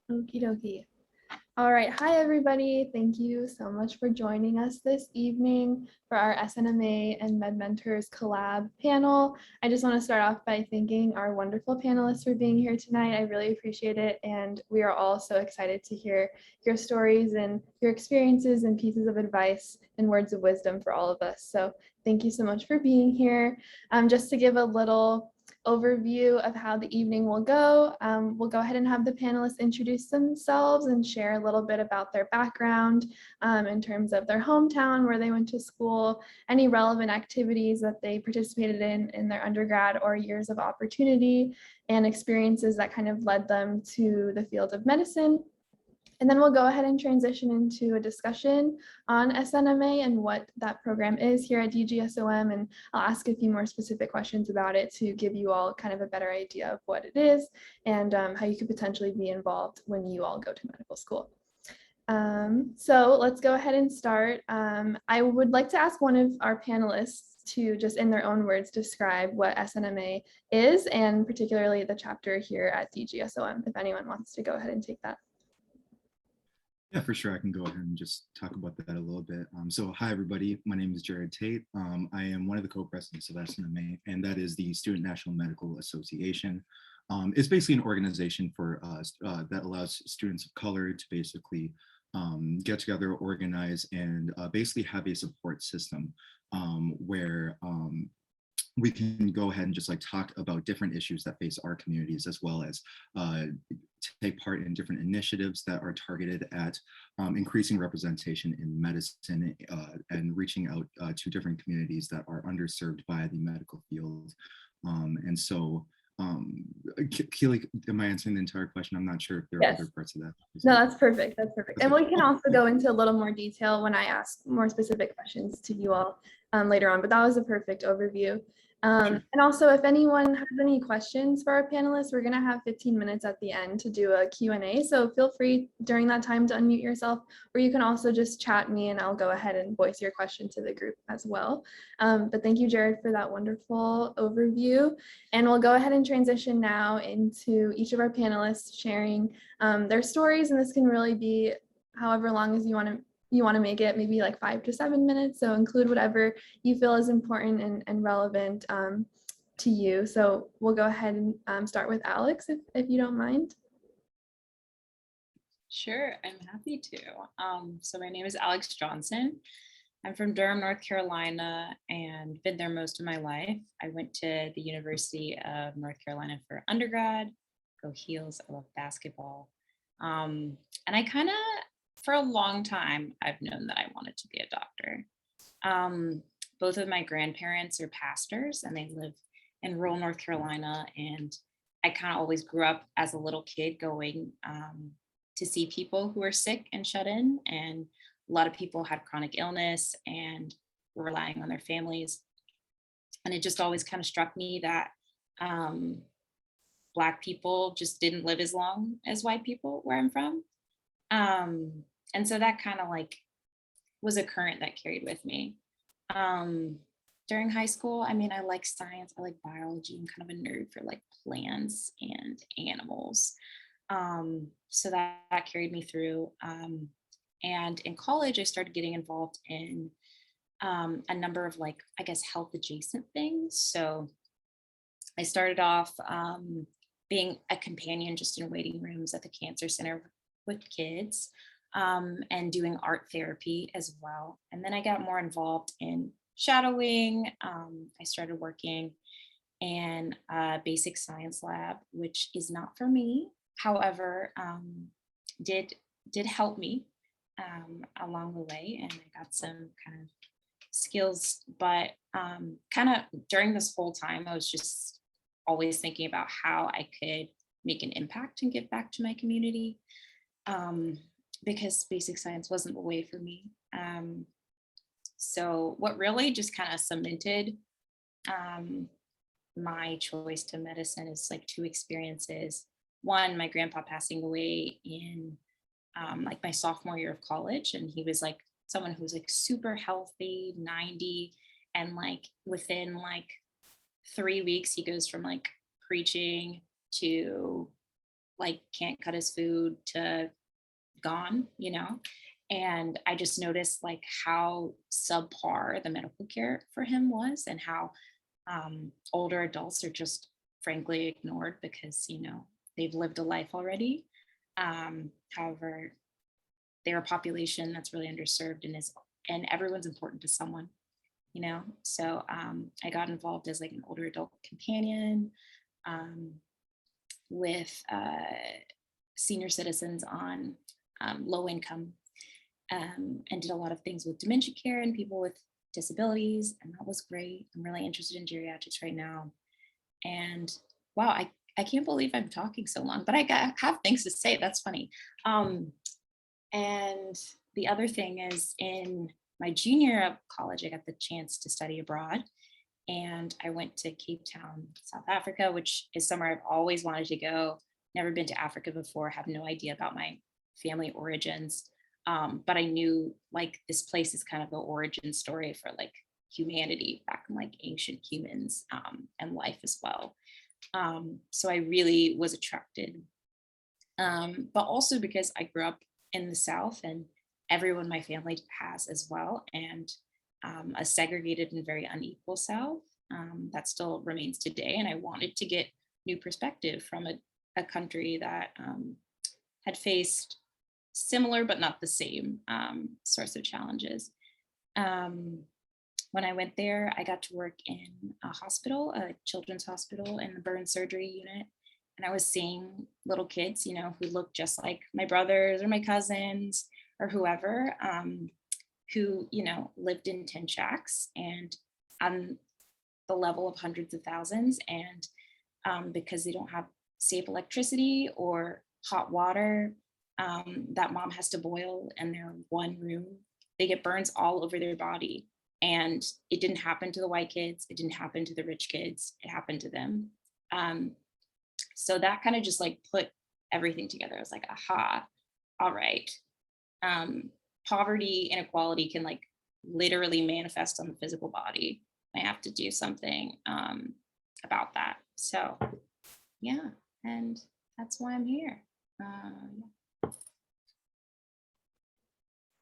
Okie dokie. All right. Hi, everybody. Thank you so much for joining us this evening for our SNMA and Med Mentors collab panel. I just want to start off by thanking our wonderful panelists for being here tonight. I really appreciate it. And we are all so excited to hear your stories and your experiences and pieces of advice and words of wisdom for all of us. So thank you so much for being here. Just to give a little overview of how the evening will go. We'll go ahead and have the panelists introduce themselves and share a little bit about their background in terms of their hometown, where they went to school, any relevant activities that they participated in their undergrad or years of opportunity, and experiences that kind of led them to the field of medicine. And then we'll go ahead and transition into a discussion on SNMA and what that program is here at DGSOM. And I'll ask a few more specific questions about it to give you all kind of a better idea of what it is and how you could potentially be involved when you all go to medical school. So let's go ahead and start. I would like to ask one of our panelists to just in their own words describe what SNMA is, and particularly the chapter here at DGSOM, if anyone wants to go ahead and take that. Yeah, for sure. I can go ahead and just talk about that a little bit. So hi, everybody. My name is Jared Tate. I am one of the co-presidents of SNMA, and that is the Student National Medical Association. It's basically an organization for that allows students of color to basically get together, organize, and basically have a support system where we can go ahead and just like talk about different issues that face our communities, as well as take part in different initiatives that are targeted at increasing representation in medicine and reaching out to different communities that are underserved by the medical field. And so, Keely, am I answering the entire question? I'm not sure if there are other parts of that. No, that's perfect. That's perfect. And we can also go into a little more detail when I ask more specific questions to you all later on, but that was a perfect overview. Sure. And also, if anyone has any questions for our panelists, we're going to have 15 minutes at the end to do a Q&A. So feel free during that time to unmute yourself, or you can also just chat me and I'll go ahead and voice your question to the group as well. But thank you, Jared, for that wonderful overview. And we'll go ahead and transition now into each of our panelists sharing their stories. And this can really be however long as you want to make it, maybe like 5 to 7 minutes. So include whatever you feel is important and relevant to you. So we'll go ahead and start with Alex, if you don't mind. Sure, I'm happy to. So my name is Alex Johnson. I'm from Durham, North Carolina, and been there most of my life. I went to the University of North Carolina for undergrad. Go Heels, I love basketball. And I kind of, for a long time, I've known that I wanted to be a doctor. Both of my grandparents are pastors and they live in rural North Carolina. And I kind of always grew up as a little kid going to see people who are sick and shut in. And a lot of people had chronic illness and were relying on their families. And it just always kind of struck me that Black people just didn't live as long as white people where I'm from. And so that kind of like was a current that carried with me. During high school, I mean, I like science, I like biology. I'm kind of a nerd for like plants and animals. So that carried me through. And in college, I started getting involved in a number of like, I guess, health adjacent things. So I started off being a companion just in waiting rooms at the cancer center with kids. And doing art therapy as well. And then I got more involved in shadowing. I started working in a basic science lab, which is not for me. However, did help me along the way, and I got some kind of skills. But kind of during this whole time, I was just always thinking about how I could make an impact and give back to my community. Because basic science wasn't the way for me. So what really just kind of cemented my choice to medicine is like two experiences. One, my grandpa passing away in like my sophomore year of college. And he was like someone who was like super healthy, 90. And like within like 3 weeks, he goes from like preaching to like can't cut his food to gone, you know? And I just noticed like how subpar the medical care for him was, and how older adults are just frankly ignored because, you know, they've lived a life already. However, they're a population that's really underserved and everyone's important to someone, you know? So I got involved as like an older adult companion um, with senior citizens on low income, and did a lot of things with dementia care and people with disabilities, and that was great. I'm really interested in geriatrics right now. And wow, I can't believe I'm talking so long, but have things to say. That's funny. And the other thing is, in my junior year of college, I got the chance to study abroad. And I went to Cape Town, South Africa, which is somewhere I've always wanted to go. Never been to Africa before, have no idea about my family origins. But I knew like this place is kind of the origin story for like humanity back in like ancient humans, and life as well. So I really was attracted, but also because I grew up in the South, and everyone in my family has as well, and a segregated and very unequal South that still remains today. And I wanted to get new perspective from a country that had faced similar but not the same sorts of challenges. When I went there, I got to work in a hospital, a children's hospital in the burn surgery unit. And I was seeing little kids, you know, who looked just like my brothers or my cousins or whoever, who, you know, lived in tin shacks and on the level of hundreds of thousands. And because they don't have safe electricity or hot water, that mom has to boil in their one room, they get burns all over their body. And it didn't happen to the white kids. It didn't happen to the rich kids. It happened to them. So that kind of just like put everything together. I was like, aha, all right. Poverty, inequality can like literally manifest on the physical body. I have to do something about that. So yeah, and that's why I'm here.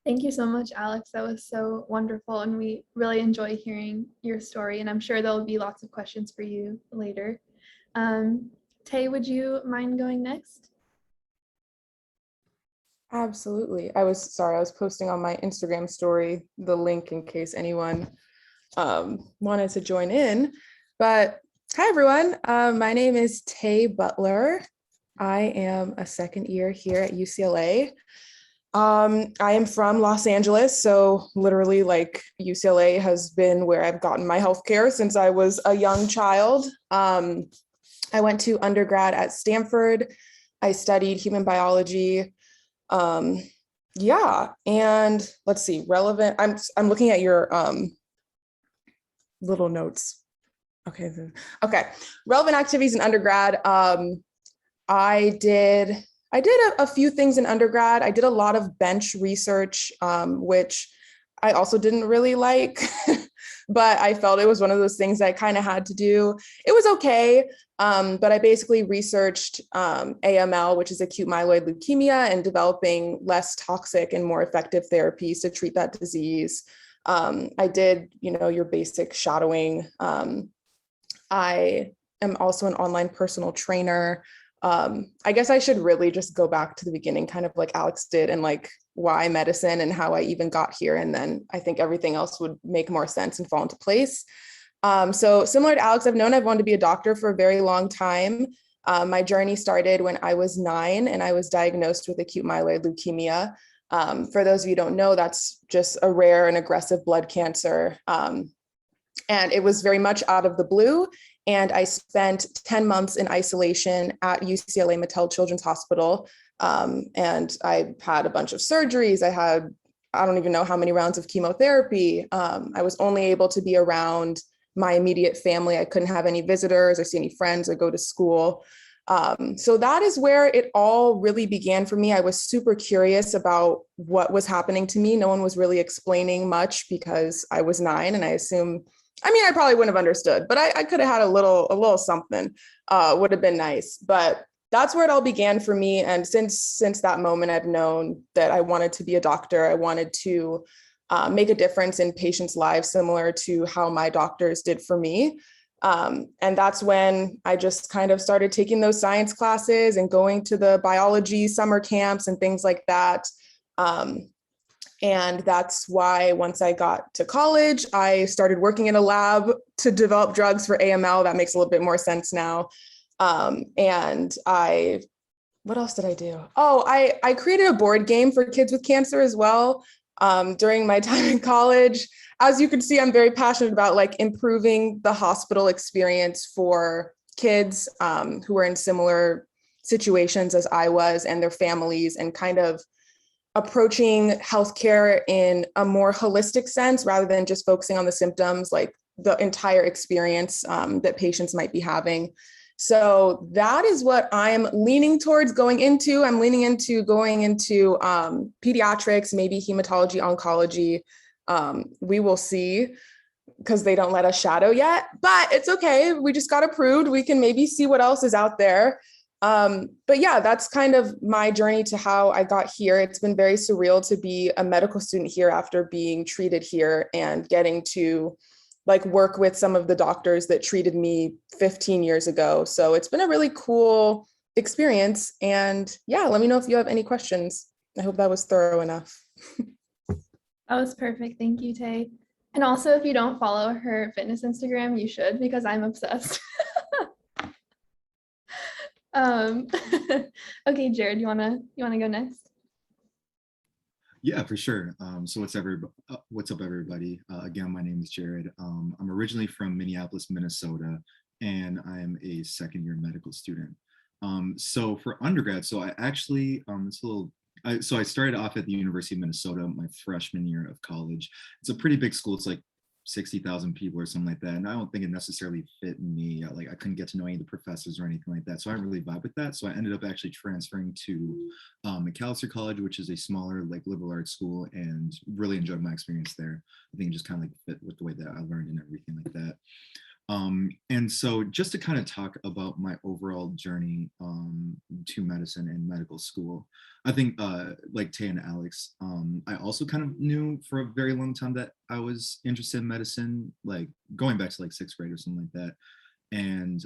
Thank you so much, Alex. That was so wonderful, and we really enjoy hearing your story, and I'm sure there'll be lots of questions for you later. Tay, would you mind going next? Absolutely. I was posting on my Instagram story the link in case anyone wanted to join in. But hi, everyone. My name is Tay Butler. I am a second year here at UCLA. I am from Los Angeles, so literally like UCLA has been where I've gotten my healthcare since I was a young child. I went to undergrad at Stanford. I studied human biology. Yeah, and let's see, relevant. I'm looking at your little notes. Okay, relevant activities in undergrad. I did a few things in undergrad. I did a lot of bench research, which I also didn't really like, but I felt it was one of those things I kind of had to do. It was okay, but I basically researched AML, which is acute myeloid leukemia, and developing less toxic and more effective therapies to treat that disease. I did, your basic shadowing. I am also an online personal trainer. I guess I should really just go back to the beginning, kind of like Alex did, and like why medicine and how I even got here. And then I think everything else would make more sense and fall into place. So similar to Alex, I've wanted to be a doctor for a very long time. My journey started when I was 9 and I was diagnosed with acute myeloid leukemia. For those of you who don't know, that's just a rare and aggressive blood cancer. And it was very much out of the blue. And I spent 10 months in isolation at UCLA Mattel Children's Hospital. And I had a bunch of surgeries. I don't even know how many rounds of chemotherapy. I was only able to be around my immediate family. I couldn't have any visitors or see any friends or go to school. So that is where it all really began for me. I was super curious about what was happening to me. No one was really explaining much because I was 9, and I probably wouldn't have understood, but I could have had a little something, would have been nice. But that's where it all began for me. And since that moment, I've known that I wanted to be a doctor. I wanted to make a difference in patients' lives, similar to how my doctors did for me. And that's when I just kind of started taking those science classes and going to the biology summer camps and things like that. And that's why once I got to college, I started working in a lab to develop drugs for AML. That makes a little bit more sense now. What else did I do? Oh, I created a board game for kids with cancer as well during my time in college. As you can see, I'm very passionate about like improving the hospital experience for kids who are in similar situations as I was and their families, and kind of approaching healthcare in a more holistic sense rather than just focusing on the symptoms, like the entire experience that patients might be having. So that is what I'm leaning towards going into. I'm leaning into going into pediatrics, maybe hematology, oncology. We will see, because they don't let us shadow yet, but it's okay. We just got approved. We can maybe see what else is out there. But yeah, that's kind of my journey to how I got here. It's been very surreal to be a medical student here after being treated here and getting to like work with some of the doctors that treated me 15 years ago. So it's been a really cool experience. And yeah, let me know if you have any questions. I hope that was thorough enough. That was perfect. Thank you, Tay. And also, if you don't follow her fitness Instagram, you should, because I'm obsessed. Okay, Jared, you wanna go next? Yeah, for sure. So what's up, everybody? Again, my name is Jared. I'm originally from Minneapolis, Minnesota, and I am a second-year medical student. So for undergrad, so I actually, so I started off at the University of Minnesota my freshman year of college. It's a pretty big school. It's like 60,000 people or something like that. And I don't think it necessarily fit me. Like I couldn't get to know any of the professors or anything like that. So I didn't really vibe with that. So I ended up actually transferring to McAllister College, which is a smaller like liberal arts school, and really enjoyed my experience there. I think it just kind of like fit with the way that I learned and everything like that. And so just to kind of talk about my overall journey to medicine and medical school, I think like Tay and Alex, I also kind of knew for a very long time that I was interested in medicine, like going back to like sixth grade or something like that. And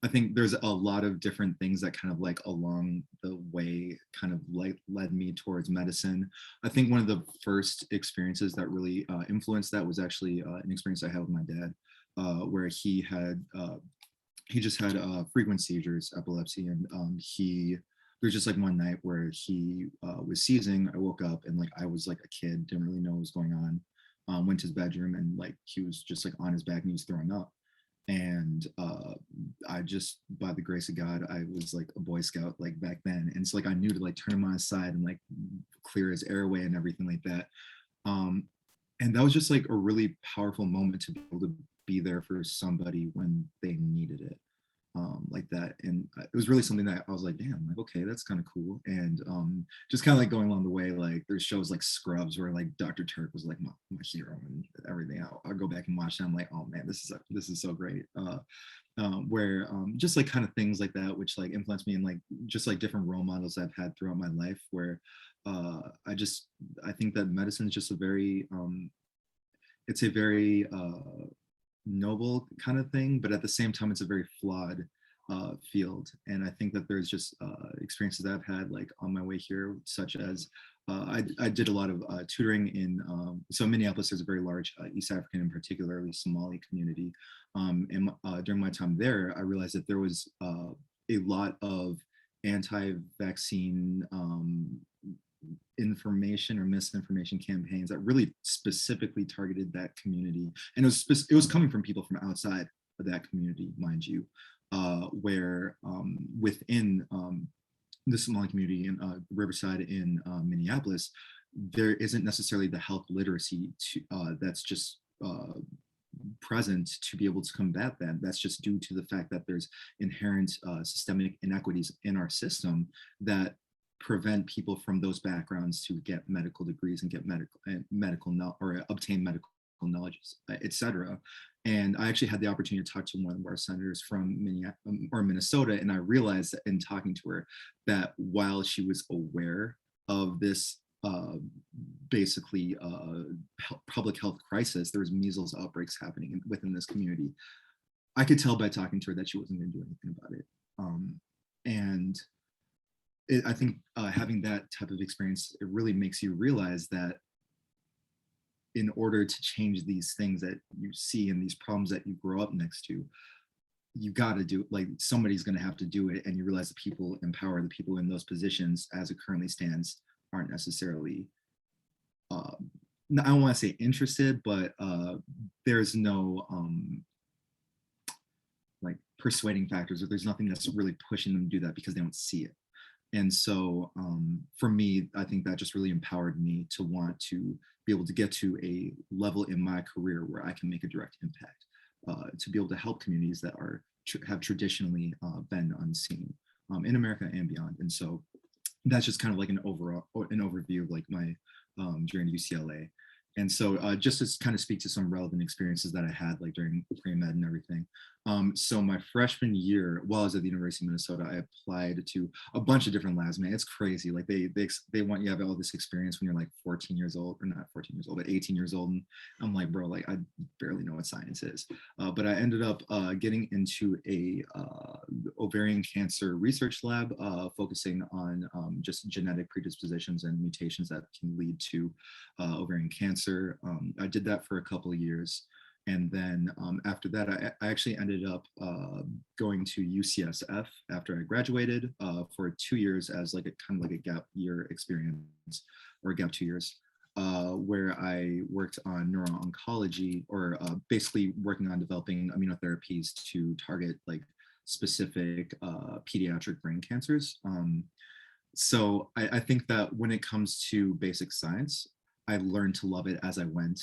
I think there's a lot of different things that kind of like along the way kind of like led me towards medicine. I think one of the first experiences that really influenced that was actually an experience I had with my dad. Where he just had frequent seizures, epilepsy, and there was just like one night where he was seizing. I woke up and like I was like a kid, didn't really know what was going on. Went to his bedroom and like he was just like on his back and he was throwing up. And I just, by the grace of God, I was like a Boy Scout like back then, and so like I knew to like turn him on his side and like clear his airway and everything like that. And that was just like a really powerful moment to be able to be there for somebody when they needed it, like that. And it was really something that I was like, damn, like, okay, that's kind of cool. And just kind of like going along the way, like there's shows like Scrubs where like Dr. Turk was like my hero and everything. I'll go back and watch it. I'm like, oh man, this is so great. Where just like kind of things like that, which like influenced me, and like just like different role models I've had throughout my life, where I think that medicine is just a very it's a very noble kind of thing, but at the same time it's a very flawed field. And I think that there's just experiences that I've had like on my way here, such as I did a lot of tutoring in so Minneapolis. There's a very large East African and particularly Somali community, and during my time there I realized that there was a lot of anti-vaccine information or misinformation campaigns that really specifically targeted that community. And it was coming from people from outside of that community, mind you, where within the Somali community in Riverside in Minneapolis, there isn't necessarily the health literacy that's just present to be able to combat that. That's just due to the fact that there's inherent systemic inequities in our system that prevent people from those backgrounds to get medical degrees and get medical or obtain medical knowledge, etc. And I actually had the opportunity to talk to one of our senators from Minnesota, and I realized that in talking to her that while she was aware of this basically public health crisis, there was measles outbreaks happening within this community. I could tell by talking to her that she wasn't going to do anything about it. I think having that type of experience, it really makes you realize that in order to change these things that you see and these problems that you grow up next to, you got to do, like, somebody's going to have to do it. And you realize the people in power, the people in those positions as it currently stands, aren't necessarily, I don't want to say interested, but there's no like persuading factors, or there's nothing that's really pushing them to do that because they don't see it. And so for me, I think that just really empowered me to want to be able to get to a level in my career where I can make a direct impact, to be able to help communities that have traditionally been unseen in America and beyond. And so that's just kind of like an overview of like my journey to UCLA. And so just to kind of speak to some relevant experiences that I had like during pre-med and everything. So my freshman year, while I was at the University of Minnesota, I applied to a bunch of different labs, man. It's crazy. Like they want you to have all this experience when you're like 14 years old, or not 14 years old, but 18 years old. And I'm like, bro, like I barely know what science is. But I ended up getting into a ovarian cancer research lab, focusing on just genetic predispositions and mutations that can lead to ovarian cancer. I did that for a couple of years. And then after that, I actually ended up going to UCSF after I graduated for 2 years as like a kind of like a gap year experience, or gap 2 years, where I worked on neuro-oncology, or basically working on developing immunotherapies to target like specific pediatric brain cancers. So I think that when it comes to basic science, I learned to love it as I went.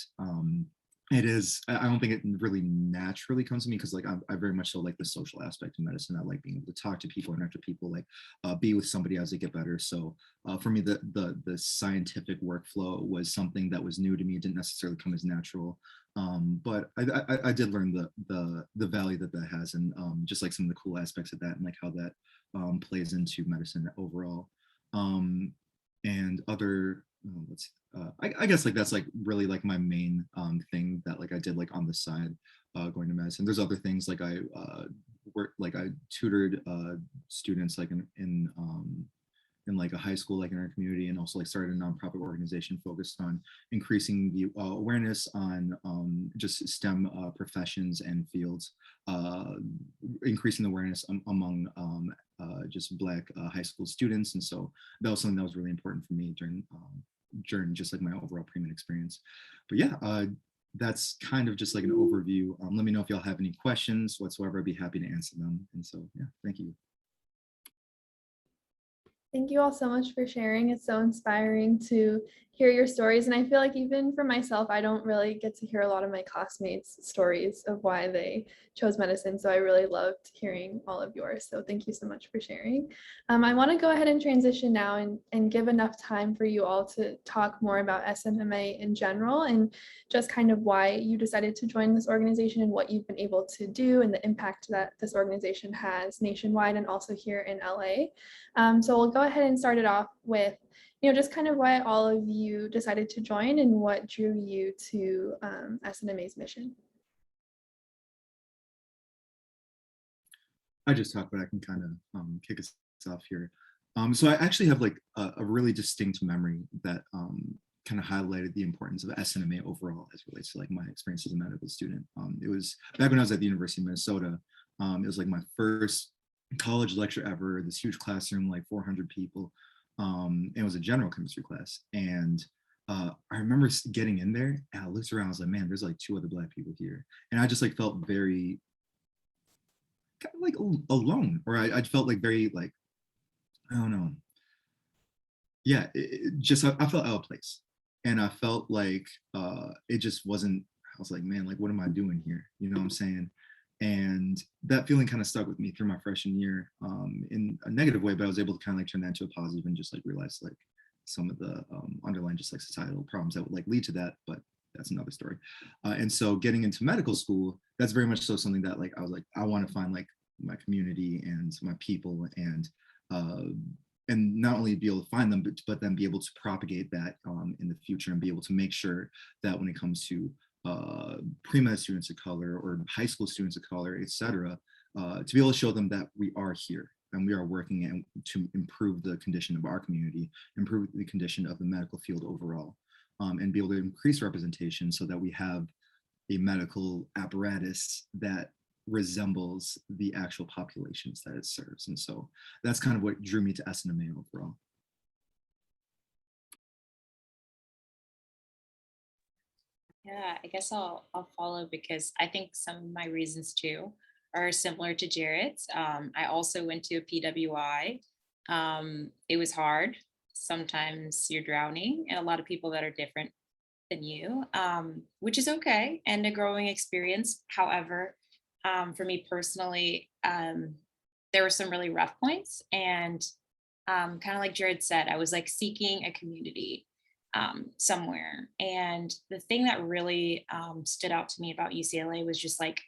I don't think it really naturally comes to me, because like I very much so like the social aspect of medicine. I like being able to talk to people, interact with people, like be with somebody as they get better. So for me, the scientific workflow was something that was new to me. It didn't necessarily come as natural, but I did learn the value that has, and just like some of the cool aspects of that, and like how that plays into medicine overall, and other. I guess like that's like really like my main thing that like I did like on the side going to medicine. There's other things like I tutored students like in like a high school like in our community, and also like started a nonprofit organization focused on increasing the awareness on just STEM professions and fields, increasing the awareness among just Black high school students. And so that was something that was really important for me during just like my overall pre-med experience. But yeah, that's kind of just like an overview. Let me know if y'all have any questions whatsoever. I'd be happy to answer them. And so yeah, thank you. Thank you all so much for sharing. It's so inspiring to hear your stories. And I feel like even for myself, I don't really get to hear a lot of my classmates' stories of why they chose medicine. So I really loved hearing all of yours. So thank you so much for sharing. I want to go ahead and transition now and give enough time for you all to talk more about SNMA in general, and just kind of why you decided to join this organization and what you've been able to do and the impact that this organization has nationwide and also here in LA. So we'll go ahead and start it off with, just kind of why all of you decided to join and what drew you to SNMA's mission. I just talked, but I can kind of kick us off here. So I actually have like a really distinct memory that kind of highlighted the importance of SNMA overall as it relates to like my experience as a medical student. It was back when I was at the University of Minnesota. It was like my first college lecture ever, this huge classroom, like 400 people. It was a general chemistry class. And I remember getting in there and I looked around, I was like, man, there's like 2 other Black people here. And I just like felt very kind of like alone, or I felt like very like, I don't know. Yeah, I felt out of place. And I felt like it just wasn't, I was like, man, like, what am I doing here? You know what I'm saying? And that feeling kind of stuck with me through my freshman year in a negative way, but I was able to kind of like turn that into a positive and just like realize like some of the underlying just like societal problems that would like lead to that. But that's another story. And so getting into medical school, that's very much so something that like I was like, I want to find like my community and my people, and not only be able to find them, but then be able to propagate that in the future, and be able to make sure that when it comes to pre-med students of color or high school students of color, et cetera, to be able to show them that we are here and we are working to improve the condition of our community, improve the condition of the medical field overall, and be able to increase representation so that we have a medical apparatus that resembles the actual populations that it serves. And so that's kind of what drew me to SNMA overall. Yeah, I guess I'll follow, because I think some of my reasons too are similar to Jared's. I also went to a PWI. It was hard. Sometimes you're drowning, and a lot of people that are different than you, which is okay and a growing experience. However, for me personally, there were some really rough points, and kind of like Jared said, I was like seeking a community somewhere. And the thing that really stood out to me about UCLA was just like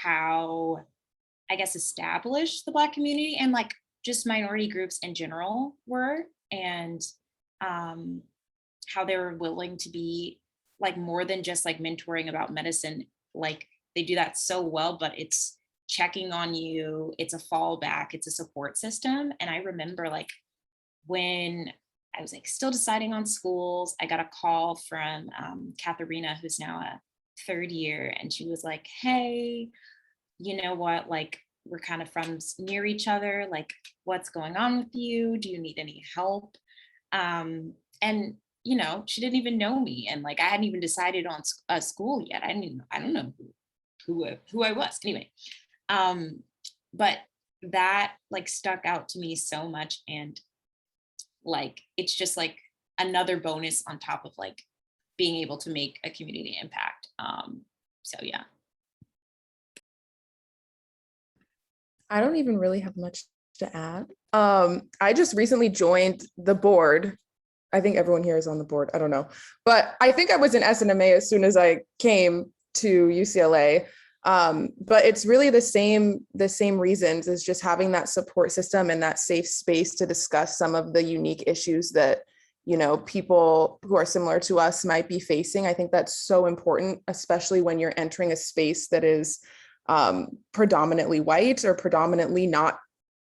how, I guess, established the Black community and like just minority groups in general were, and how they were willing to be like more than just like mentoring about medicine. Like they do that so well, but it's checking on you, it's a fallback, it's a support system. And I remember like when I was like still deciding on schools, I got a call from Katharina, who's now a third year, and she was like, hey, you know what, like we're kind of from near each other, like what's going on with you, do you need any help? And you know, she didn't even know me, and like I hadn't even decided on a school yet. I don't know who I was anyway. But that like stuck out to me so much, and like it's just like another bonus on top of like being able to make a community impact. So yeah. I don't even really have much to add. I just recently joined the board. I think everyone here is on the board. I don't know, but I think I was in SNMA as soon as I came to UCLA. But it's really the same reasons, as just having that support system and that safe space to discuss some of the unique issues that, you know, people who are similar to us might be facing. I think that's so important, especially when you're entering a space that is predominantly white or predominantly not,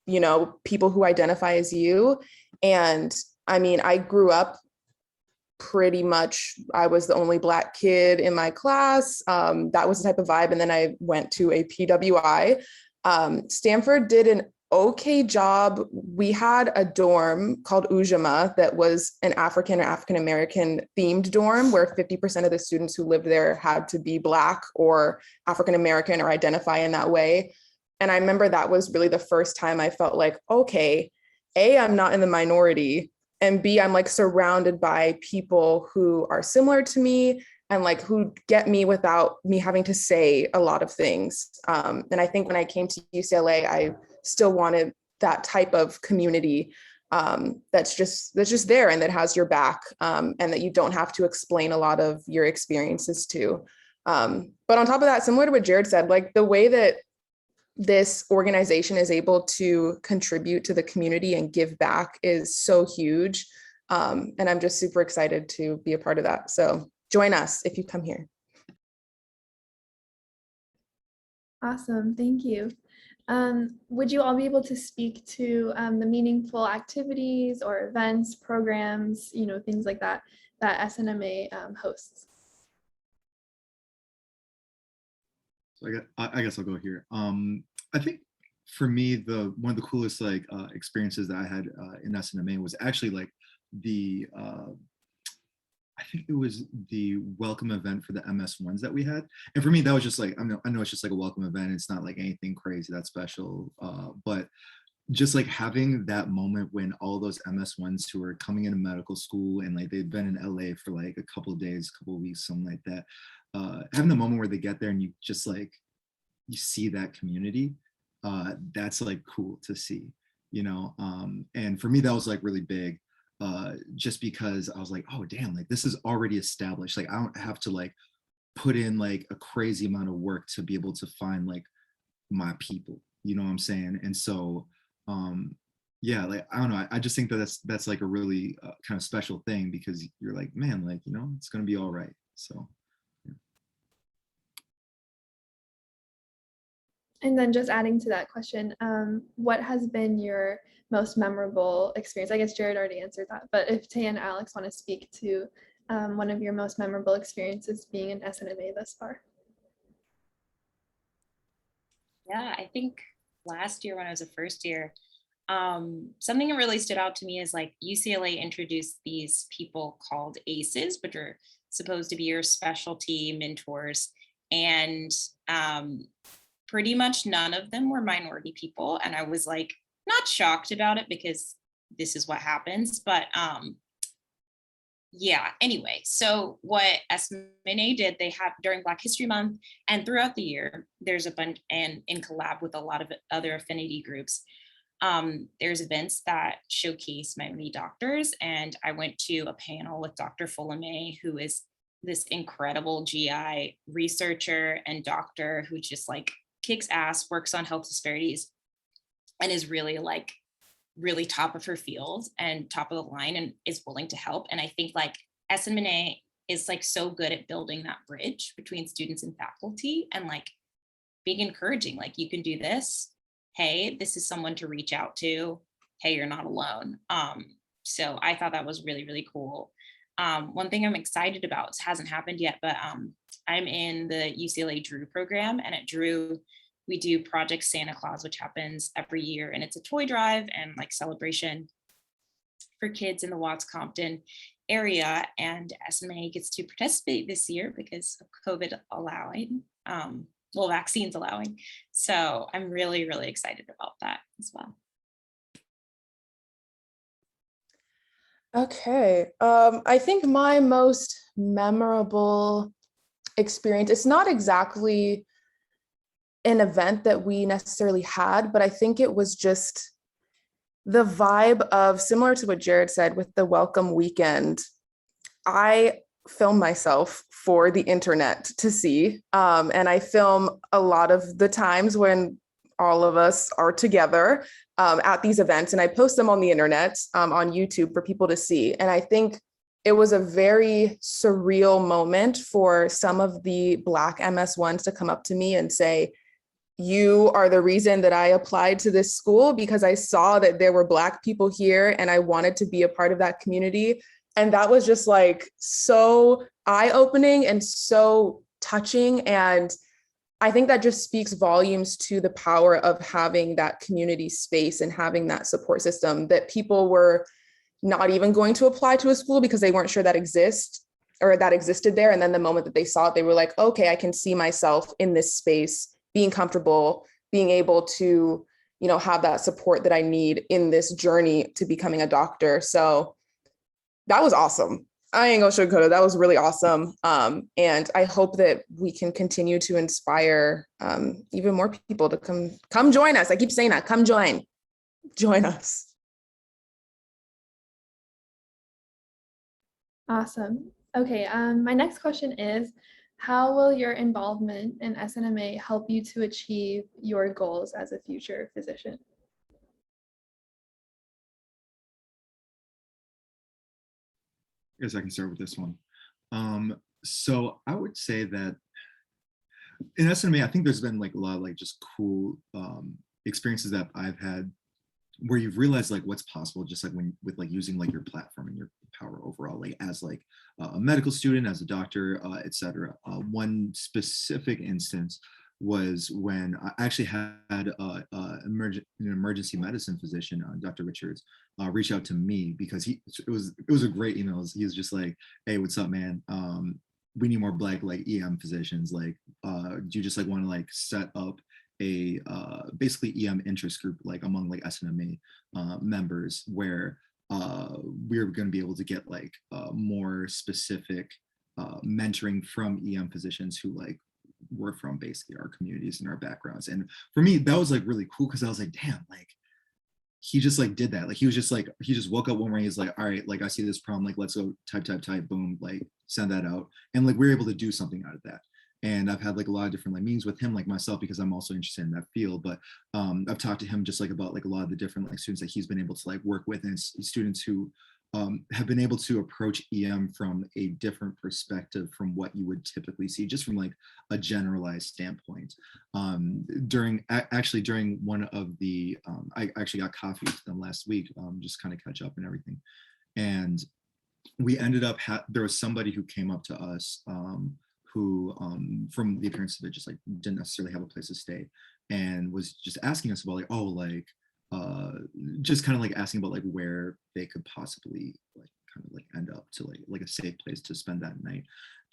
you know, people who identify as you. And I mean, I grew up pretty much, I was the only Black kid in my class. That was the type of vibe. And then I went to a PWI. Stanford did an okay job. We had a dorm called Ujima that was an African or African-American themed dorm, where 50% of the students who lived there had to be Black or African-American or identify in that way. And I remember that was really the first time I felt like, okay, A, I'm not in the minority, and B, I'm like surrounded by people who are similar to me and like who get me without me having to say a lot of things. And I think when I came to UCLA, I still wanted that type of community that's just there and that has your back, and that you don't have to explain a lot of your experiences to. But on top of that, similar to what Jared said, like the way that this organization is able to contribute to the community and give back is so huge. And I'm just super excited to be a part of that. So join us if you come here. Awesome, thank you. Would you all be able to speak to the meaningful activities or events, programs, you know, things like that, that SNMA hosts? So I guess I'll go here. I think for me, one of the coolest like experiences that I had in SNMA was actually like I think it was the welcome event for the MS1s that we had. And for me, that was just like, I know it's just like a welcome event. It's not like anything crazy, that special, but just like having that moment when all those MS1s who are coming into medical school and like they've been in LA for like a couple of days, couple of weeks, something like that, having the moment where they get there and you just like, you see that community, that's like cool to see, you know? And for me, that was like really big. just because I was like, oh damn, like this is already established. Like I don't have to like put in like a crazy amount of work to be able to find like my people, you know what I'm saying? And so yeah, like I don't know, I just think that that's like a really kind of special thing, because you're like, man, like, you know, it's gonna be all right. So yeah. And then just adding to that question, what has been your most memorable experience? I guess Jared already answered that, but if Tay and Alex want to speak to one of your most memorable experiences being in SNMA thus far. Yeah, I think last year when I was a first year, something that really stood out to me is like UCLA introduced these people called ACEs, which are supposed to be your specialty mentors. And pretty much none of them were minority people. And I was like, not shocked about it because this is what happens. But yeah, anyway, so what SNMA did, they have during Black History Month and throughout the year, there's a bunch, and in collab with a lot of other affinity groups, there's events that showcase minority doctors. And I went to a panel with Dr. Fulame, who is this incredible GI researcher and doctor who just like kicks ass, works on health disparities, and is really like really top of her field and top of the line and is willing to help. And I think like SNMA is like so good at building that bridge between students and faculty and like being encouraging, like you can do this. Hey, this is someone to reach out to. Hey, you're not alone. So I thought that was really, really cool. One thing I'm excited about, it hasn't happened yet, but I'm in the UCLA Drew program, and at Drew, we do Project Santa Claus, which happens every year. And it's a toy drive and like celebration for kids in the Watts Compton area. And SNMA gets to participate this year because of COVID allowing, well, vaccines allowing. So I'm really, really excited about that as well. Okay, I think my most memorable experience, it's not exactly an event that we necessarily had, but I think it was just the vibe of, similar to what Jared said with the welcome weekend. I film myself for the internet to see, and I film a lot of the times when all of us are together at these events, and I post them on the internet, on YouTube for people to see. And I think it was a very surreal moment for some of the Black MS1s to come up to me and say, you are the reason that I applied to this school, because I saw that there were Black people here and I wanted to be a part of that community. And that was just like so eye-opening and so touching. And I think that just speaks volumes to the power of having that community space and having that support system, that people were not even going to apply to a school because they weren't sure that existed there. And then the moment that they saw it, they were like, okay, I can see myself in this space, being comfortable, being able to, you know, have that support that I need in this journey to becoming a doctor. So that was awesome. I ain't gonna sugarcoat it. That was really awesome. And I hope that we can continue to inspire even more people to come join us. I keep saying that, come join us. Awesome. Okay, my next question is, how will your involvement in SNMA help you to achieve your goals as a future physician? I guess I can start with this one. So I would say that in SNMA, I think there's been like a lot of like just cool experiences that I've had where you've realized like what's possible, just like when with like using like your platform and your power overall, like as like a medical student, as a doctor, etc. One specific instance was when I actually had an emergency medicine physician, Dr. Richards, reach out to me because it was a great email. He was just like, hey, what's up, man? We need more Black like EM physicians. Like, do you just like want to like set up a basically EM interest group like among like SNMA members where we're going to be able to get like more specific mentoring from EM physicians who like were from basically our communities and our backgrounds. And for me, that was like really cool because I was like, damn, like he just like did that. Like he just woke up one morning, he's like, all right, like I see this problem, like let's go type, boom, like send that out. And like we're able to do something out of that. And I've had like a lot of different like meetings with him, like myself, because I'm also interested in that field. But I've talked to him just like about like a lot of the different like students that he's been able to like work with, and students who have been able to approach EM from a different perspective from what you would typically see, just from like a generalized standpoint. During one of the, I actually got coffee with them last week, just kind of catch up and everything. And we ended up, there was somebody who came up to us who, from the appearance of it, just like didn't necessarily have a place to stay, and was just asking us about like, oh, like, just kind of like asking about like where they could possibly like kind of like end up to like a safe place to spend that night.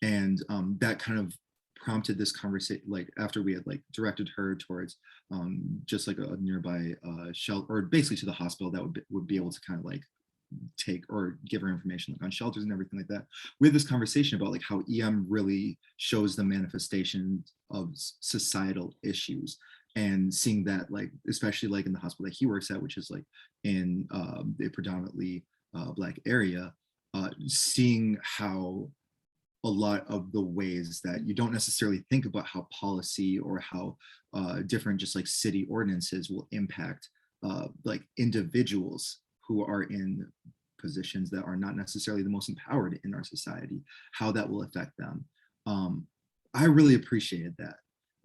And that kind of prompted this conversation, like after we had like directed her towards just like a nearby shelter, or basically to the hospital that would be able to kind of like take or give her information like on shelters and everything like that. We had this conversation about like how EM really shows the manifestation of societal issues, and seeing that like, especially like in the hospital that he works at, which is like in a predominantly Black area, seeing how a lot of the ways that you don't necessarily think about how policy or how different just like city ordinances will impact like individuals who are in positions that are not necessarily the most empowered in our society, how that will affect them. I really appreciated that,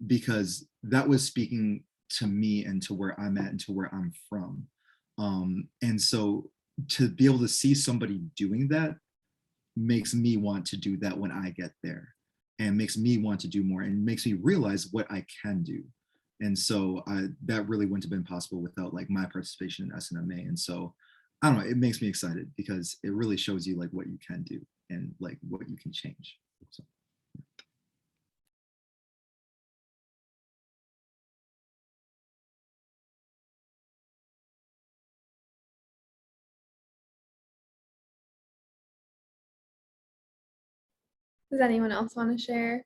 because that was speaking to me and to where I'm at and to where I'm from. And so to be able to see somebody doing that makes me want to do that when I get there, and makes me want to do more, and makes me realize what I can do. And so that really wouldn't have been possible without like my participation in SNMA. And so I don't know, it makes me excited because it really shows you like what you can do and like what you can change. So. Does anyone else want to share?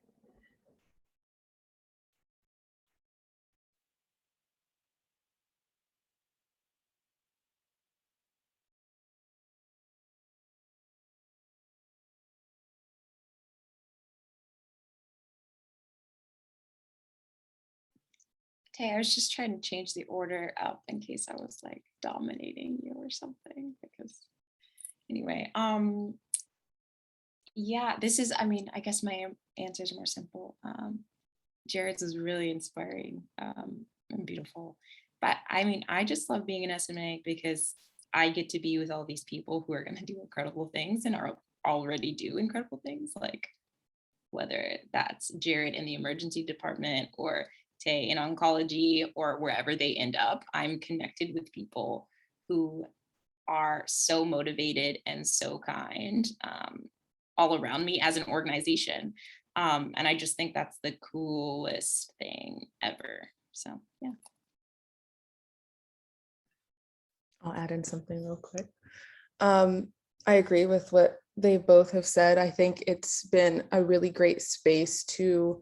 Okay, I was just trying to change the order up in case I was like dominating you or something, because anyway, yeah, this is, I mean, I guess my answer is more simple. Jared's is really inspiring and beautiful. But I mean, I just love being an SMA because I get to be with all these people who are going to do incredible things and are already do incredible things, like whether that's Jared in the emergency department or Tay in oncology or wherever they end up. I'm connected with people who are so motivated and so kind all around me as an organization. And I just think that's the coolest thing ever. So, yeah. I'll add in something real quick. I agree with what they both have said. I think it's been a really great space to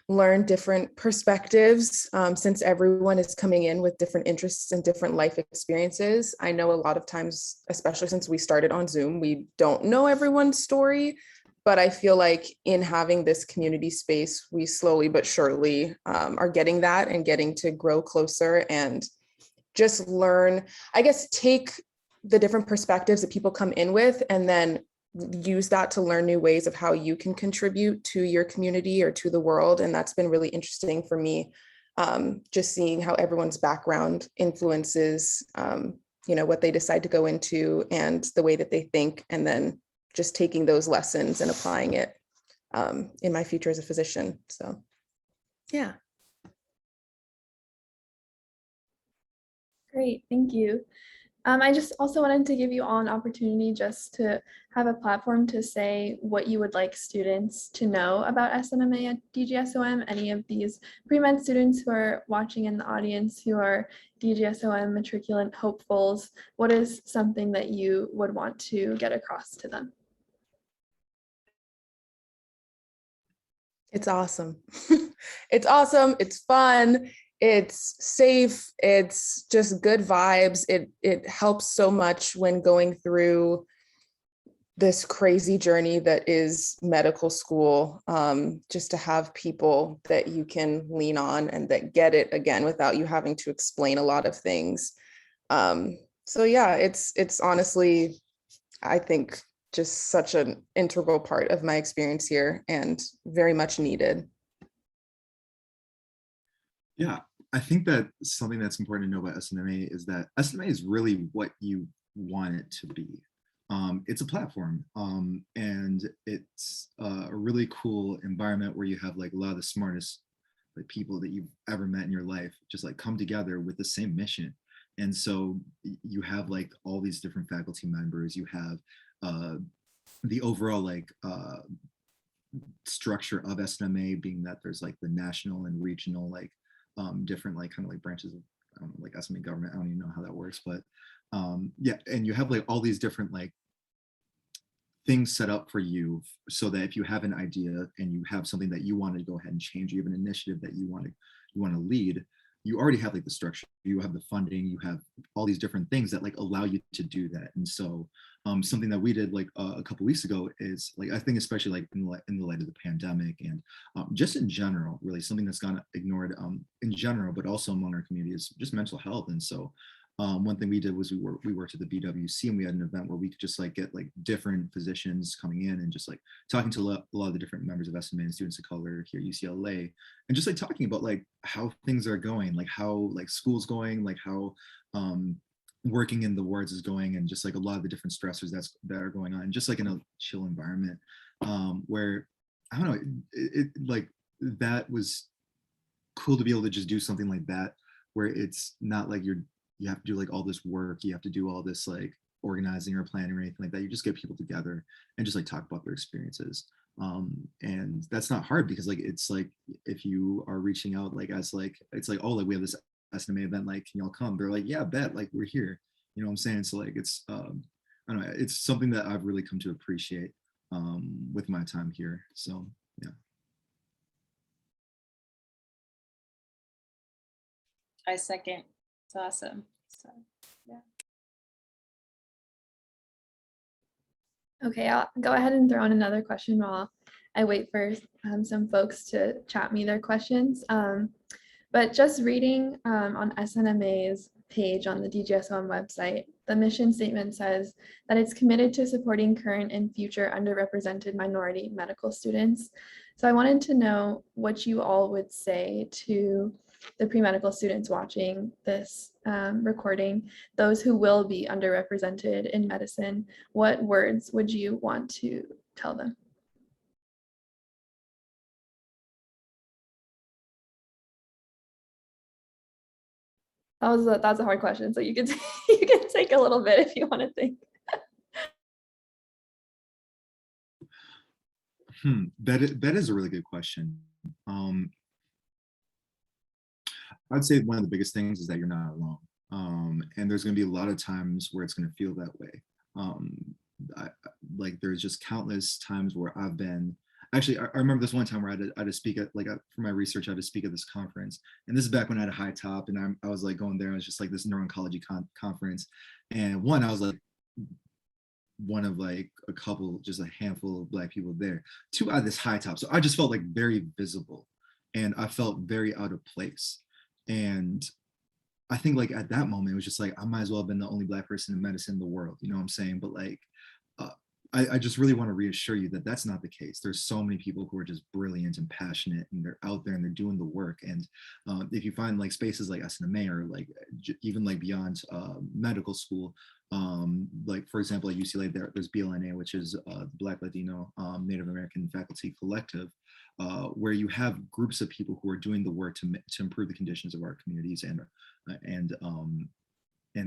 learn different perspectives since everyone is coming in with different interests and different life experiences. I know a lot of times, especially since we started on Zoom, we don't know everyone's story, but I feel like in having this community space, we slowly but surely are getting that and getting to grow closer and just learn, I guess, take the different perspectives that people come in with and then use that to learn new ways of how you can contribute to your community or to the world. And that's been really interesting for me, just seeing how everyone's background influences, what they decide to go into and the way that they think, and then just taking those lessons and applying it in my future as a physician. So, yeah. Great, thank you. I just also wanted to give you all an opportunity just to have a platform to say what you would like students to know about SNMA at DGSOM. Any of these pre-med students who are watching in the audience who are DGSOM matriculant hopefuls, what is something that you would want to get across to them? It's awesome. It's awesome. It's fun. it's safe, it's just good vibes. It helps so much when going through this crazy journey that is medical school, just to have people that you can lean on and that get it again without you having to explain a lot of things. So yeah, it's honestly, I think, just such an integral part of my experience here and very much needed. Yeah, I think that something that's important to know about SNMA is that SNMA is really what you want it to be. It's a platform, and it's a really cool environment where you have like a lot of the smartest like people that you've ever met in your life just like come together with the same mission. And so you have like all these different faculty members. You have the overall like structure of SNMA being that there's like the national and regional like different like kind of like branches of like SNMA government. I don't even know how that works, but yeah, and you have like all these different like things set up for you so that if you have an idea and you have something that you want to go ahead and change, you have an initiative that you want to lead, you already have like the structure, you have the funding, you have all these different things that like allow you to do that. And so something that we did like a couple weeks ago is like, I think especially like in the light of the pandemic and just in general, really something that's gone ignored in general, but also among our community is just mental health. And so one thing we did was we worked at the BWC, and we had an event where we could just like get like different physicians coming in and just like talking to a lot of the different members of SNMA and students of color here at UCLA, and just like talking about like how things are going, like how like school's going, like how working in the wards is going, and just like a lot of the different stressors that are going on, just like in a chill environment where I don't know, it like that was cool to be able to just do something like that, where it's not like you have to do like all this work, you have to do all this like organizing or planning or anything like that. You just get people together and just like talk about their experiences. And that's not hard because like it's like if you are reaching out like as like it's like, oh, like we have this SNMA event, like can y'all come? They're like, yeah, bet, like we're here. You know what I'm saying? So like it's I don't know, it's something that I've really come to appreciate with my time here. So yeah. I second. It's awesome. So, yeah. Okay, I'll go ahead and throw in another question while I wait for some folks to chat me their questions. But just reading on SNMA's page on the DGSOM website, the mission statement says that it's committed to supporting current and future underrepresented minority medical students. So I wanted to know what you all would say to the pre-medical students watching this recording, those who will be underrepresented in medicine. What words would you want to tell them? That's a hard question, so you can you can take a little bit if you want to think. That is a really good question. I'd say one of the biggest things is that you're not alone. And there's going to be a lot of times where it's going to feel that way. Like there's just countless times where I've been, actually, I remember this one time where I had to speak at, like for my research, I had to speak at this conference. And this is back when I had a high top and I was like going there, and it was just like this neuro-oncology conference. And one, I was like, one of like a couple, just a handful of Black people there. Two, I had this high top. So I just felt like very visible and I felt very out of place. And I think like at that moment, it was just like, I might as well have been the only Black person in medicine in the world, you know what I'm saying? But like, I just really want to reassure you that that's not the case. There's so many people who are just brilliant and passionate, and they're out there and they're doing the work. And if you find like spaces like SNMA or like even like beyond medical school, like for example, at UCLA, there's BLNA, which is the Black Latino Native American Faculty Collective, where you have groups of people who are doing the work to improve the conditions of our communities and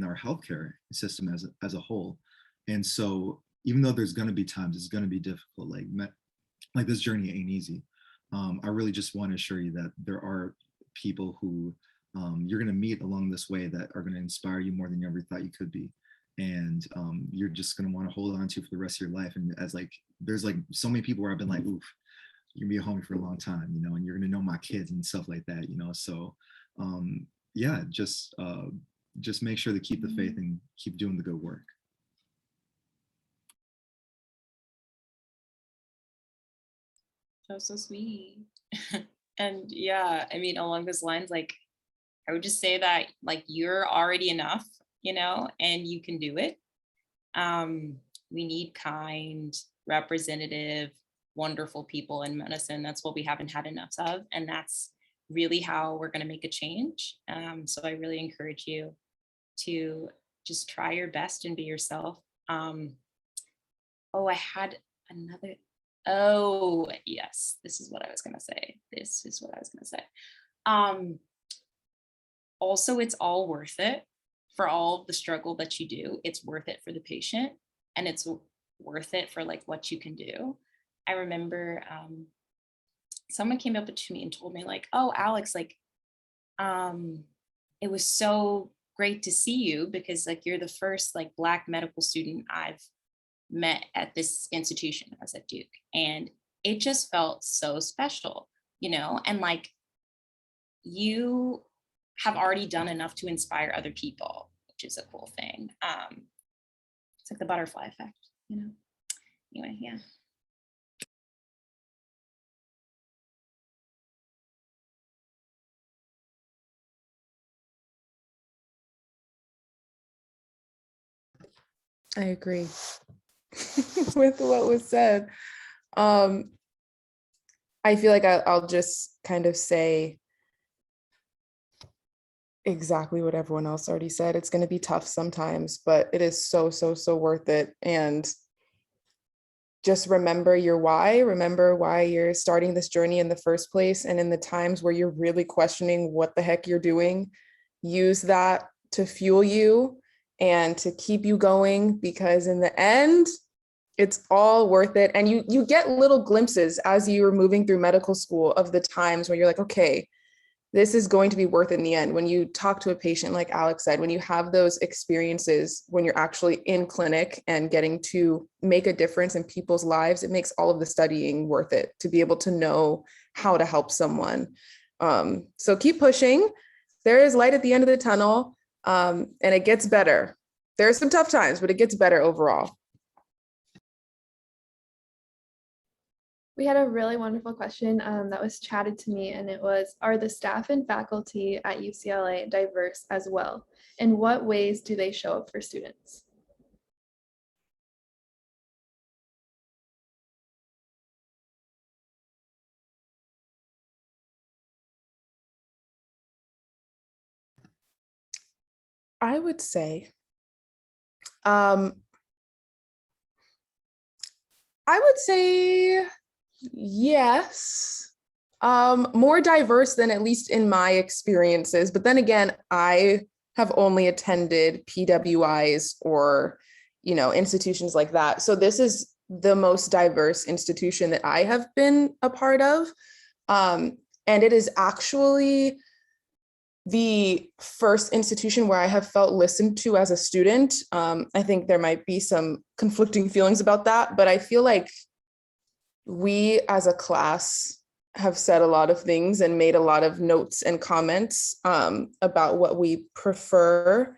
our healthcare system as a whole. And so even though there's going to be times it's going to be difficult, like this journey ain't easy. I really just want to assure you that there are people who you're going to meet along this way that are going to inspire you more than you ever thought you could be. And you're just going to want to hold on to for the rest of your life. And as like, there's like so many people where I've been like, oof, you're gonna be a homie for a long time, you know, and you're gonna know my kids and stuff like that, you know. So yeah, just make sure to keep the faith and keep doing the good work. That was so sweet. And yeah, I mean, along those lines, like, I would just say that like you're already enough, you know, and you can do it. We need kind, representative, wonderful people in medicine. That's what we haven't had enough of. And that's really how we're going to make a change. So I really encourage you to just try your best and be yourself. Oh, I had another. Oh, yes. This is what I was going to say. This is what I was going to say. Also, it's all worth it for all the struggle that you do. It's worth it for the patient, and it's worth it for like what you can do. I remember someone came up to me and told me like, oh, Alex, like, it was so great to see you because like you're the first like Black medical student I've met at this institution. I was at Duke, and it just felt so special, you know, and like you have already done enough to inspire other people, which is a cool thing. It's like the butterfly effect, you know. Anyway, yeah. I agree with what was said. I feel like I'll just kind of say exactly what everyone else already said. It's going to be tough sometimes, but it is so, so, so worth it. And just remember your why, remember why you're starting this journey in the first place. And in the times where you're really questioning what the heck you're doing, use that to fuel you and to keep you going, because in the end, it's all worth it. And you get little glimpses as you're moving through medical school of the times where you're like, okay, this is going to be worth it in the end. When you talk to a patient, like Alex said, when you have those experiences, when you're actually in clinic and getting to make a difference in people's lives, it makes all of the studying worth it to be able to know how to help someone. So keep pushing. There is light at the end of the tunnel, and it gets better. There are some tough times, but it gets better overall. We had a really wonderful question that was chatted to me, and it was, are the staff and faculty at UCLA diverse as well? In what ways do they show up for students? I would say, yes, more diverse than at least in my experiences. But then again, I have only attended PWIs or, you know, institutions like that. So this is the most diverse institution that I have been a part of. And it is actually the first institution where I have felt listened to as a student. I think there might be some conflicting feelings about that, but I feel like we as a class have said a lot of things and made a lot of notes and comments about what we prefer.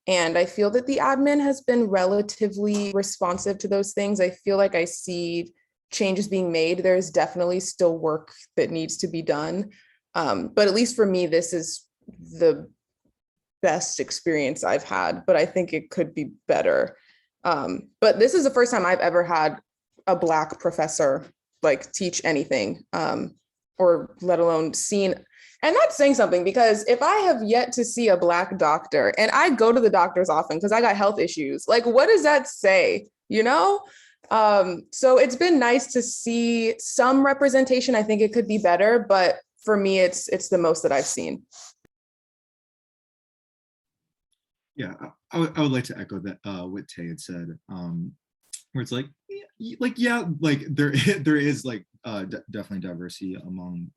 And I feel that the admin has been relatively responsive to those things. I feel like I see changes being made. There's definitely still work that needs to be done. But at least for me, this is the best experience I've had, but I think it could be better. But this is the first time I've ever had a Black professor like teach anything, or let alone seen. And that's saying something, because if I have yet to see a Black doctor, and I go to the doctors often because I got health issues, like what does that say, you know? So it's been nice to see some representation. I think it could be better, but for me, it's the most that I've seen. Yeah, I would like to echo that what Tay had said, where it's like there is like definitely diversity among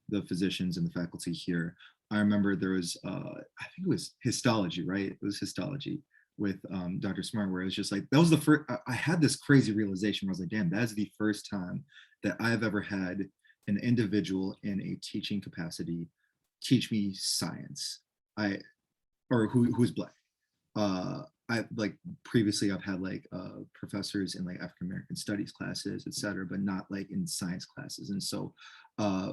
the physicians and the faculty here. I remember there was I think it was histology, right? It was histology with Dr. Smart, where it was just like, that was the first, I had this crazy realization where I was like, damn, that's the first time that I've ever had an individual in a teaching capacity teach me science. Or who's Black. I like previously I've had like professors in like African American studies classes, etc., but not like in science classes. And so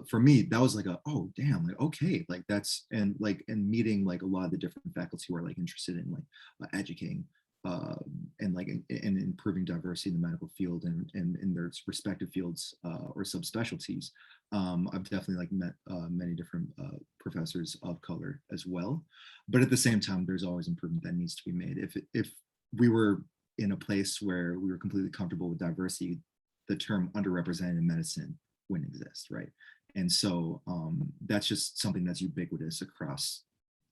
for me, that was like oh damn, like okay, like that's and meeting like a lot of the different faculty who are like interested in like educating and like in improving diversity in the medical field and in their respective fields or subspecialties. I've definitely like met many different professors of color as well, but at the same time, there's always improvement that needs to be made. If we were in a place where we were completely comfortable with diversity, the term underrepresented in medicine wouldn't exist, right? And so that's just something that's ubiquitous across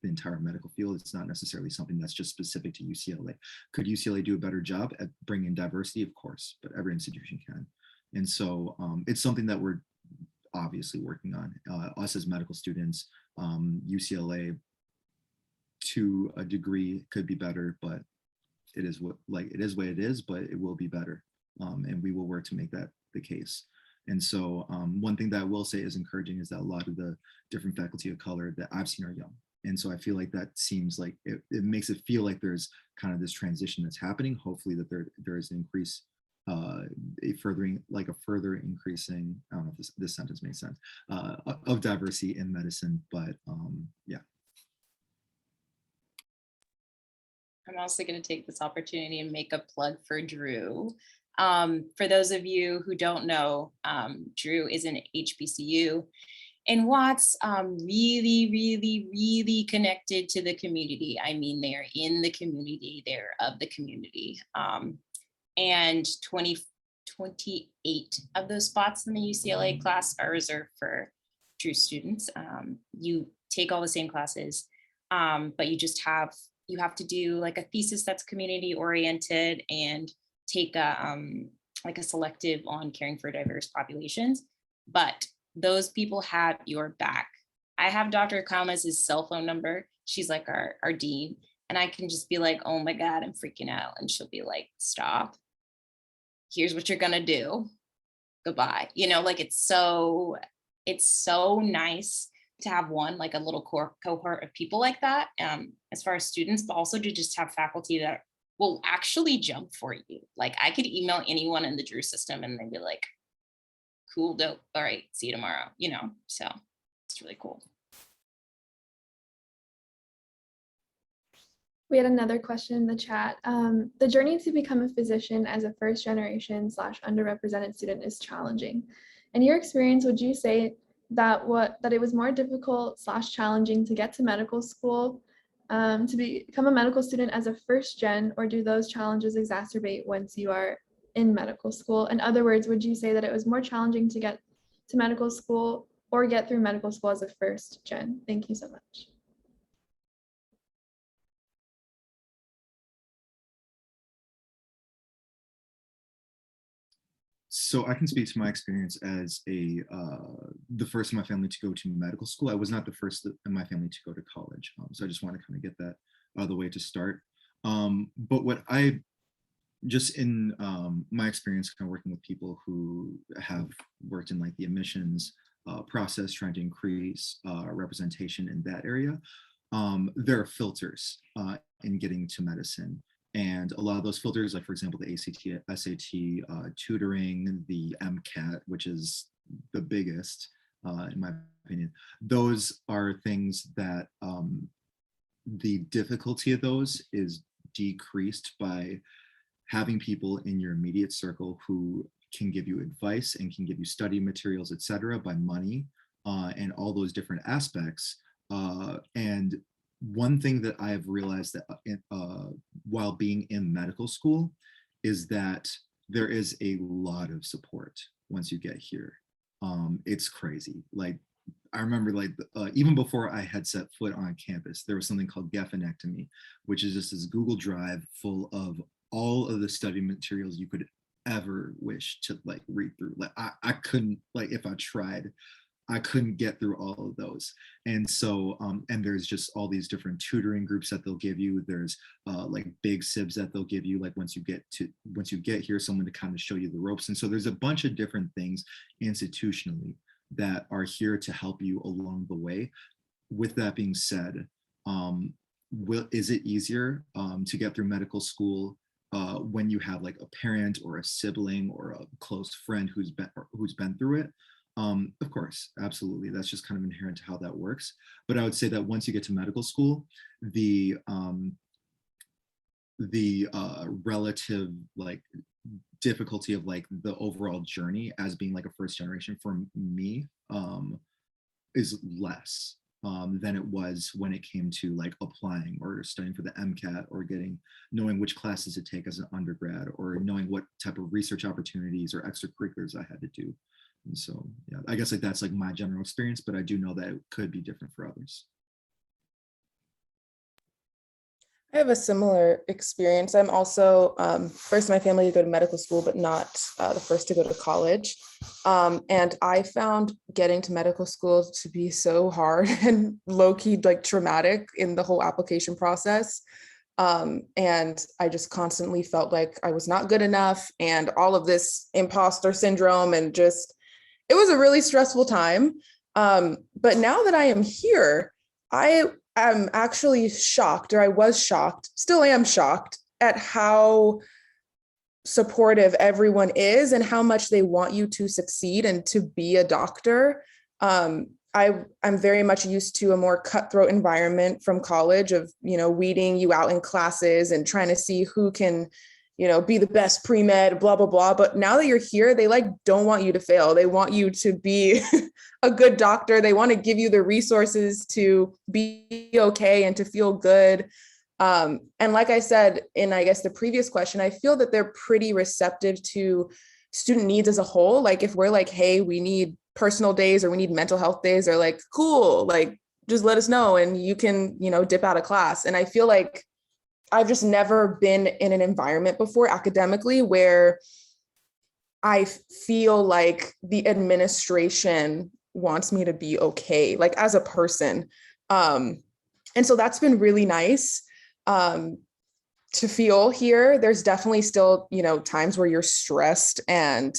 the entire medical field. It's not necessarily something that's just specific to UCLA. Could UCLA do a better job at bringing diversity? Of course, but every institution can. And so it's something that we're obviously working on. Us as medical students, UCLA to a degree could be better, but it is what it is, but it will be better. And we will work to make that the case. And so one thing that I will say is encouraging is that a lot of the different faculty of color that I've seen are young. And so I feel like that seems like it makes it feel like there's kind of this transition that's happening. Hopefully that there is an increase, a further increasing, I don't know if this sentence makes sense, of diversity in medicine, but yeah. I'm also going to take this opportunity and make a plug for Drew. For those of you who don't know, Drew is an HBCU in Watts, really, really, really connected to the community. I mean, they're in the community, they're of the community. And 28 of those spots in the UCLA class are reserved for Drew students. You take all the same classes, but you have to do like a thesis that's community oriented and take like a selective on caring for diverse populations. But those people have your back. I have Dr. Kalmas's cell phone number. She's like our dean. And I can just be like, oh my God, I'm freaking out. And she'll be like, stop. Here's what you're gonna do. Goodbye. You know, like it's so nice to have like a little cohort of people like that, as far as students, but also to just have faculty that will actually jump for you. Like I could email anyone in the Drew system and they'd be like, cool, dope, all right, see you tomorrow, you know, so it's really cool. We had another question in the chat. The journey to become a physician as a first generation / underrepresented student is challenging. In your experience, would you say that it was more difficult / challenging to get to medical school, to become a medical student as a first gen, or do those challenges exacerbate once you are in medical school? In other words, would you say that it was more challenging to get to medical school or get through medical school as a first gen? Thank you so much. So I can speak to my experience as the first in my family to go to medical school. I was not the first in my family to go to college. So I just want to kind of get that out of the way to start. But what I just in my experience kind of working with people who have worked in like the admissions process, trying to increase representation in that area, there are filters in getting to medicine. And a lot of those filters, like for example, the ACT, SAT, tutoring, the MCAT, which is the biggest, in my opinion, those are things that the difficulty of those is decreased by having people in your immediate circle who can give you advice and can give you study materials, et cetera, by money and all those different aspects. And one thing that I have realized that while being in medical school is that there is a lot of support once you get here. It's crazy. Like I remember like even before I had set foot on campus, there was something called Geffen, which is just this Google Drive full of all of the study materials you could ever wish to like read through. Like I couldn't, like if I tried, I couldn't get through all of those. And so, and there's just all these different tutoring groups that they'll give you. There's like big sibs that they'll give you, like once you get here, someone to kind of show you the ropes. And so there's a bunch of different things institutionally that are here to help you along the way. with that being said, is it easier to get through medical school when you have like a parent or a sibling or a close friend who's been through it? Of course, absolutely. That's just kind of inherent to how that works. But I would say that once you get to medical school, the relative like difficulty of like the overall journey as being like a first generation for me is less than it was when it came to like applying or studying for the MCAT or knowing which classes to take as an undergrad or knowing what type of research opportunities or extracurriculars I had to do. And so, yeah, I guess like that's like my general experience, but I do know that it could be different for others. I have a similar experience. I'm also first in my family to go to medical school, but not the first to go to college. And I found getting to medical school to be so hard and low-key like traumatic in the whole application process. And I just constantly felt like I was not good enough and all of this imposter syndrome and just, it was a really stressful time. But now that I am here, I'm actually shocked, or I was shocked, still am shocked at how supportive everyone is and how much they want you to succeed and to be a doctor. I'm very much used to a more cutthroat environment from college of, weeding you out in classes and trying to see who can, be the best pre-med, blah, blah, blah. But now that you're here, they like don't want you to fail. They want you to be a good doctor. They want to give you the resources to be okay and to feel good. And like I said, in I guess the previous question, I feel that they're pretty receptive to student needs as a whole. Like if we're like, hey, we need personal days or we need mental health days, they're like, cool, like just let us know and you can, dip out of class. And I feel like I've just never been in an environment before academically where I feel like the administration wants me to be okay, like as a person. And so that's been really nice to feel here. There's definitely still, times where you're stressed and,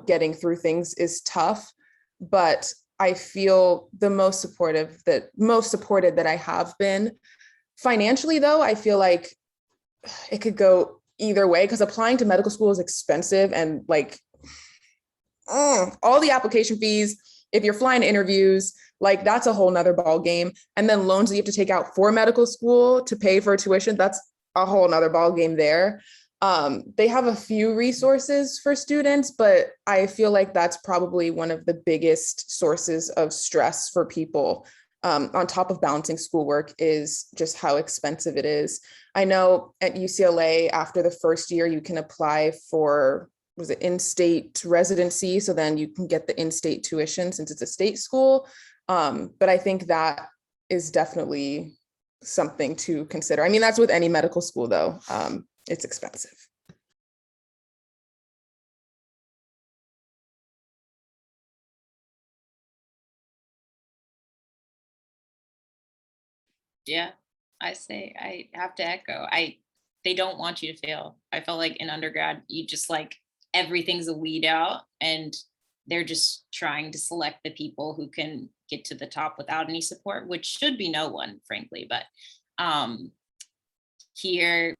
getting through things is tough, but I feel the most supported that I have been. Financially, though, I feel like it could go either way because applying to medical school is expensive and like all the application fees, if you're flying to interviews, like that's a whole nother ball game. And then loans that you have to take out for medical school to pay for tuition, that's a whole nother ball game there. They have a few resources for students, but I feel like that's probably one of the biggest sources of stress for people. On top of balancing schoolwork is just how expensive it is. I know at UCLA, after the first year, you can apply for, was it in-state residency? So then you can get the in-state tuition since it's a state school. But I think that is definitely something to consider. I mean, that's with any medical school though. It's expensive. Yeah, I have to echo. They don't want you to fail. I felt like in undergrad, you just like everything's a weed out and they're just trying to select the people who can get to the top without any support, which should be no one, frankly. But here,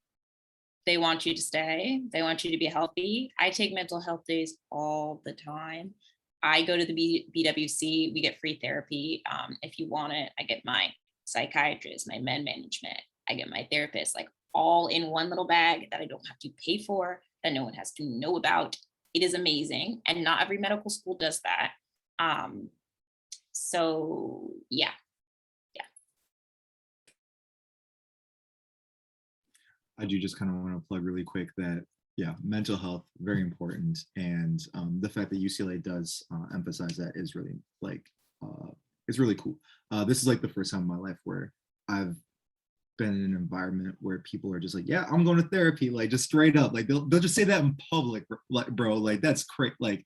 they want you to stay. They want you to be healthy. I take mental health days all the time. I go to the BWC. We get free therapy. If you want it, I get my psychiatrist, my med management, I get my therapist, like all in one little bag that I don't have to pay for, that no one has to know about. It is amazing. And not every medical school does that. So yeah. I do just kind of want to plug really quick that, yeah, mental health, very important. And the fact that UCLA does emphasize that is really like, it's really cool. This is like the first time in my life where I've been in an environment where people are just like, yeah, I'm going to therapy, like just straight up, like they'll just say that in public, like, bro, like that's crazy. Like,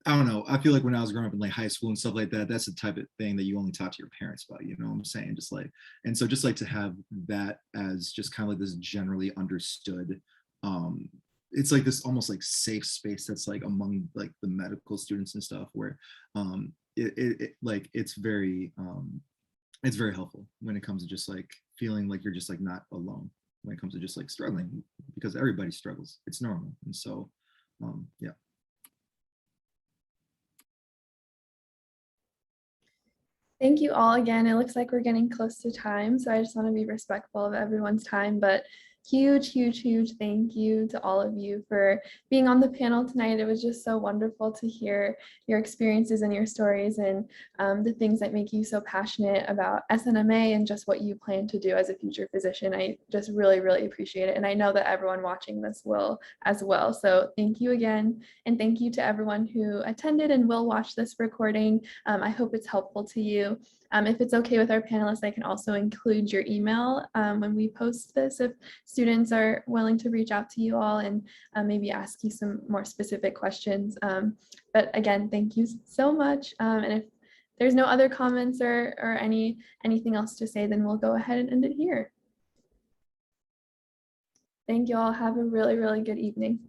I don't know. I feel like when I was growing up in like high school and stuff like that, that's the type of thing that you only talk to your parents about, you know what I'm saying? Just like, and so just like to have that as just kind of like this generally understood, it's like this almost like safe space that's like among like the medical students and stuff where like it's very it's very helpful when it comes to just like feeling like you're just like not alone when it comes to just like struggling, because everybody struggles. It's normal. And so, yeah. Thank you all again. It looks like we're getting close to time, so I just want to be respectful of everyone's time, but huge thank you to all of you for being on the panel tonight. It was just so wonderful to hear your experiences and your stories, and the things that make you so passionate about SNMA and just what you plan to do as a future physician. I just really appreciate it, and I know that everyone watching this will as well. So thank you again, and thank you to everyone who attended and will watch this recording. I hope it's helpful to you. If it's okay with our panelists, I can also include your email when we post this if students are willing to reach out to you all and maybe ask you some more specific questions. But again, thank you so much. And if there's no other comments or anything else to say, then we'll go ahead and end it here. Thank you all. Have a really good evening.